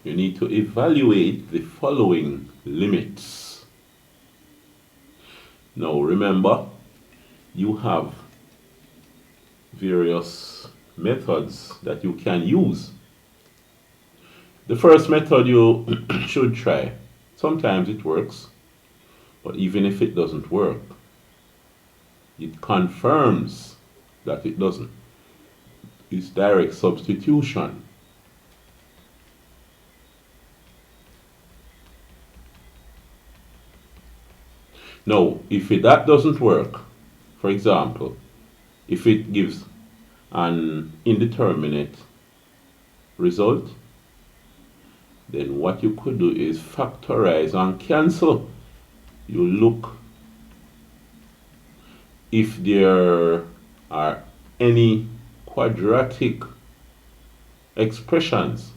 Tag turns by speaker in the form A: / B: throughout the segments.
A: you need to evaluate the following limits. Now remember, you have various methods that you can use. The first method you should try. Sometimes it works, but even if it doesn't work, it confirms that it doesn't. It's direct substitution. Now, if that doesn't work, for example, if it gives an indeterminate result, then what you could do is factorize and cancel. You look if there are any quadratic expressions,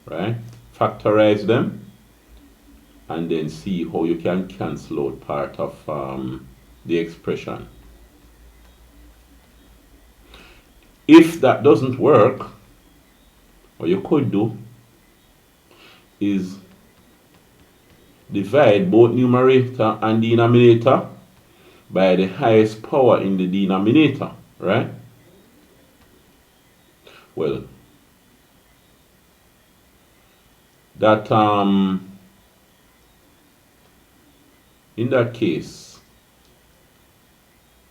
A: right? Factorize them and then see how you can cancel out part of the expression. If that doesn't work, what you could do is divide both numerator and denominator by the highest power in the denominator, right? Well, that in that case,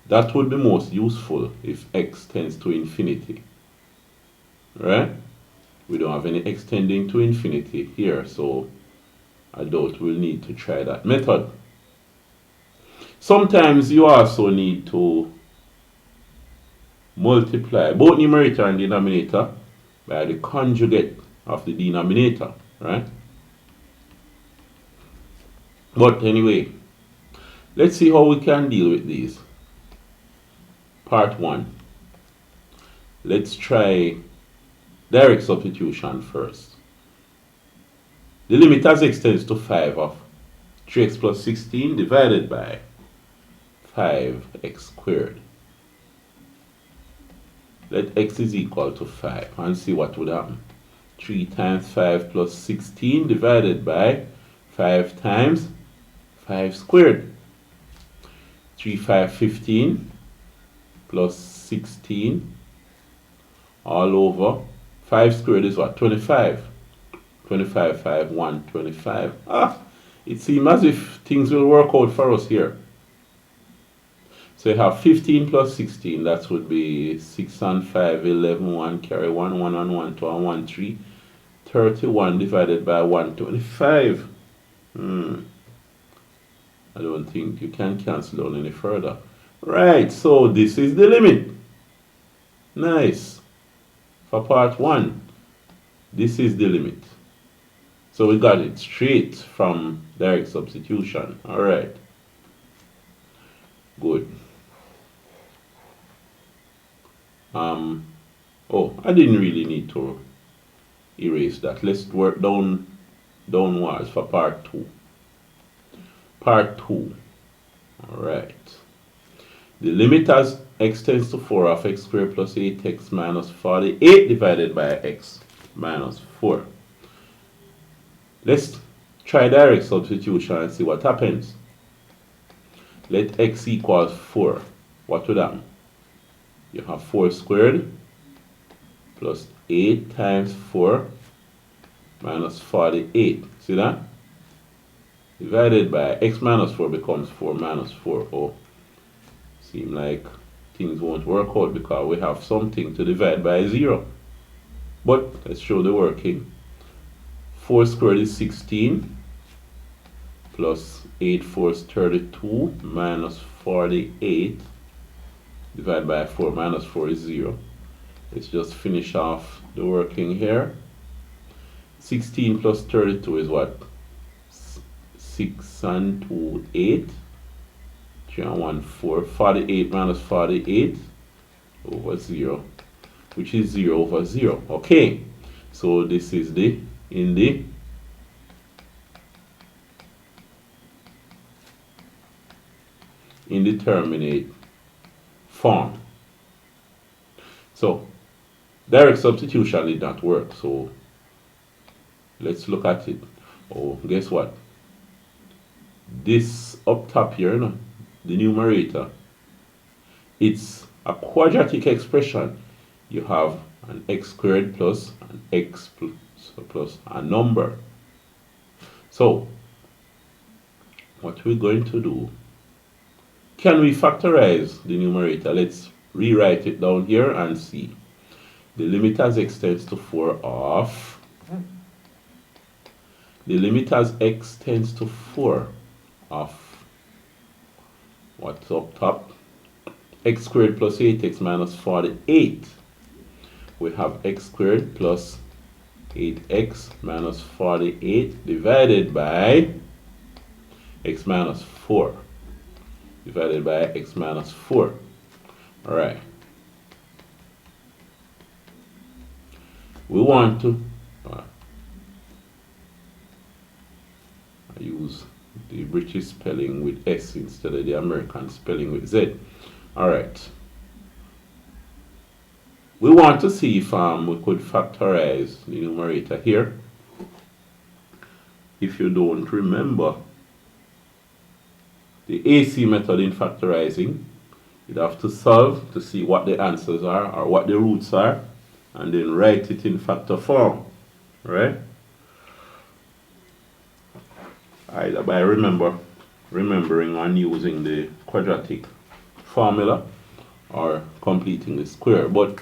A: that would be most useful if x tends to infinity, right? We don't have any x tending to infinity here, so I doubt we'll need to try that method. Sometimes you also need to multiply both numerator and denominator by the conjugate of the denominator, right? But anyway, let's see how we can deal with these. Part 1. Let's try direct substitution first. The limit as x tends to 5 of 3x plus 16 divided by 5x squared. Let x is equal to 5 and see what would happen. 3 times 5 plus 16 divided by 5 times 5 squared. 3, 5, 15 plus 16 all over 5 squared is what? 25. 25, 5, 1, 25. It seems as if things will work out for us here. So you have 15 plus 16, that would be 6 and 5, 11, 1, carry 1, 1 and 1, 2 and 1, 3. 31 divided by 125. I don't think you can cancel down any further. Right, so this is the limit. Nice. For part 1, this is the limit. So we got it straight from direct substitution. Alright. Good. Oh, I didn't really need to erase that. Let's work downwards for part 2. Part 2. Alright. The limit as x tends to 4 of x squared plus 8x minus 48 divided by x minus 4. Let's try direct substitution and see what happens. Let x equals 4. What would happen? You have 4 squared plus 8 times 4 minus 48. See that? Divided by x minus 4 becomes 4 minus 4. Oh, seems like things won't work out because we have something to divide by 0. But let's show the working. 4 squared is 16 plus 8 fours 32 minus 48 divided by 4 minus 4 is 0. Let's just finish off the working here. 16 plus 32 is what? 6 and 2, 8. 3 and 1, 4. 48 minus 48 over 0, which is 0 over 0. Okay, so this is the indeterminate form. So direct substitution did not work, so Let's look at it. Oh, guess what? This up top here, you know, the numerator, it's a quadratic expression. You have an x squared plus an x plus a number. So, what we're going to do, can we factorize the numerator? Let's rewrite it down here and see. The limit as x tends to 4 of, the limit as x tends to 4 of, what's up top? X squared plus 8x minus 48. We have x squared plus 8x minus 48 divided by x minus 4. Divided by x minus 4. Alright. We want to I use the British spelling with S instead of the American spelling with Z. Alright. We want to see if we could factorize the numerator here. If you don't remember the AC method in factorizing, you'd have to solve to see what the answers are or what the roots are, and then write it in factor form, right? Either by remembering and using the quadratic formula or completing the square, but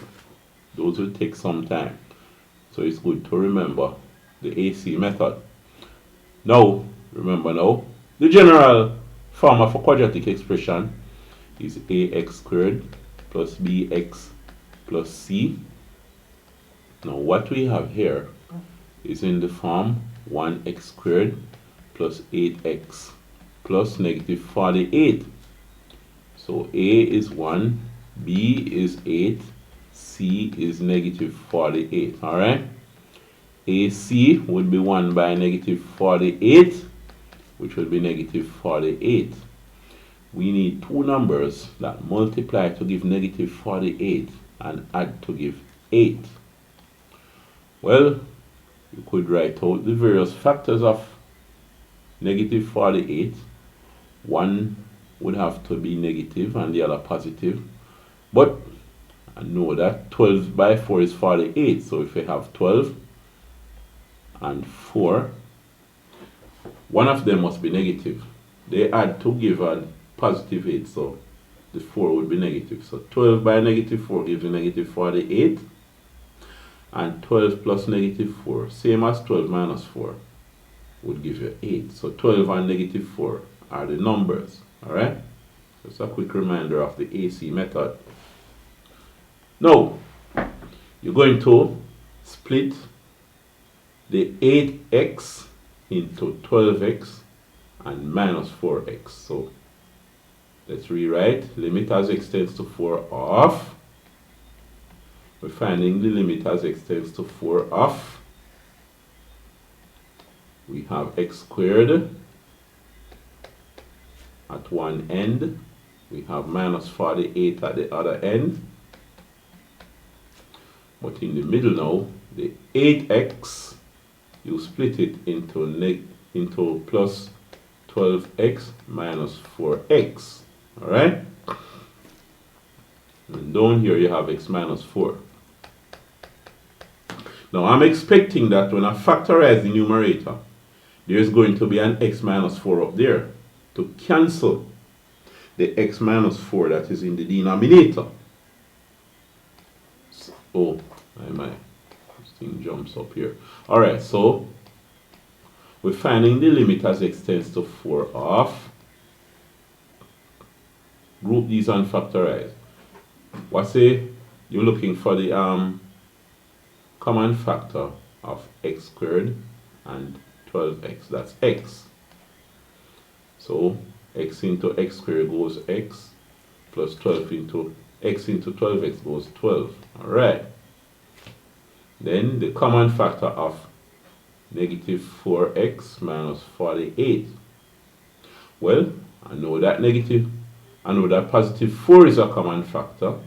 A: those will take some time. So it's good to remember the AC method. Now, remember now, the general form of a quadratic expression is ax squared plus bx plus c. Now what we have here is in the form 1x squared plus 8x plus negative 48. So a is 1, b is 8, c is negative 48. Alright? AC would be 1 by negative 48, which will be negative 48. We need two numbers that multiply to give negative 48 and add to give 8. Well, you could write out the various factors of negative 48. One would have to be negative and the other positive. But I know that 12 by 4 is 48. So if we have 12 and 4, one of them must be negative. They add to give a positive 8, so the 4 would be negative. So 12 by negative 4 gives you negative 48. And 12 plus negative 4, same as 12 minus 4, would give you 8. So 12 and negative 4 are the numbers. Alright? Just a quick reminder of the AC method. Now, you're going to split the 8x into 12x and minus 4x. So let's rewrite. Limit as x tends to 4 of. We're finding the limit as x tends to 4 of. We have x squared at one end. We have minus 48 at the other end. But in the middle now, the 8x, you split it into plus 12x minus 4x. Alright? And down here you have x minus 4. Now I'm expecting that when I factorize the numerator, there's going to be an x minus 4 up there to cancel the x minus 4 that is in the denominator. Oh, this thing jumps up here. Alright, so we're finding the limit as x tends to 4 of. Group these and factorize. What say you're looking for the common factor of x squared and 12x, that's x. So x into x squared goes x, plus 12 into x into 12x goes 12. Alright. Then the common factor of negative 4x minus 48. Well, I know that positive 4 is a common factor,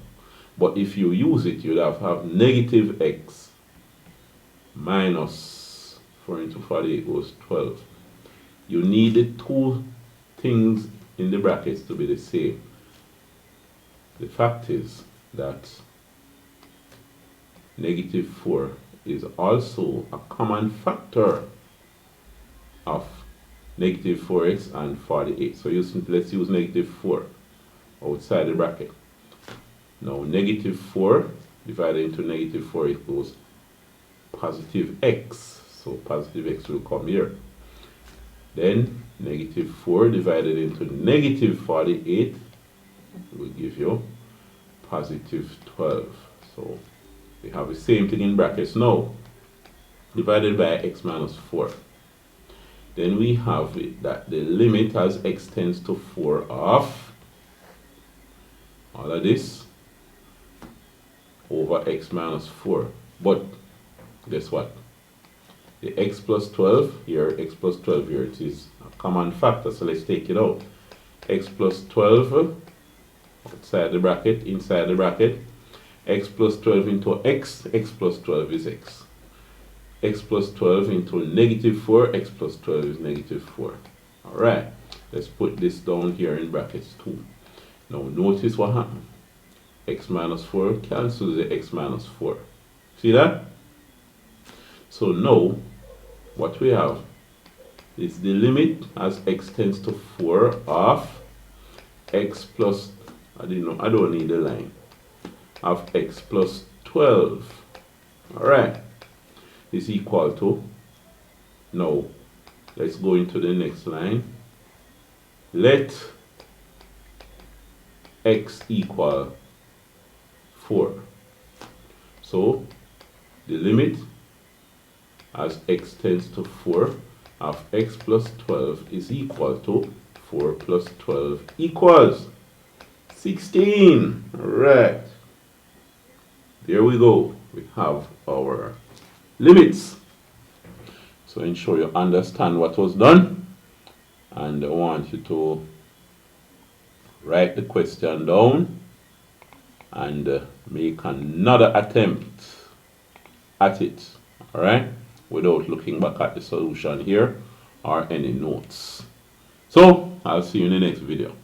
A: but if you use it, you'd have negative x minus 4 into 48 goes 12. You need the two things in the brackets to be the same. The fact is that negative 4 is also a common factor of negative 4x and 48. So let's use negative 4 outside the bracket. Now negative 4 divided into negative 4 equals positive x. So positive x will come here. Then negative 4 divided into negative 48 will give you positive 12. So we have the same thing in brackets now, divided by x minus 4. Then we have it that the limit as x tends to 4 of all of this over x minus 4. But guess what? The x plus 12 here, x plus 12 here, it is a common factor, so let's take it out. X plus 12 outside the bracket, inside the bracket. X plus 12 into x, x plus 12 is x. X plus 12 into negative 4, x plus 12 is negative 4. Alright, let's put this down here in brackets too. Now notice what happened. X minus 4 cancels the x minus 4. See that? So now, what we have is the limit as x tends to 4 of x plus, I don't need the line, of x plus 12. Alright, is equal to, now let's go into the next line. Let x equal 4. So the limit as x tends to 4 of x plus 12 is equal to 4 plus 12 equals 16. Alright, there we go. We have our limits. So ensure you understand what was done, and I want you to write the question down and make another attempt at it, all right, without looking back at the solution here or any notes. So I'll see you in the next video.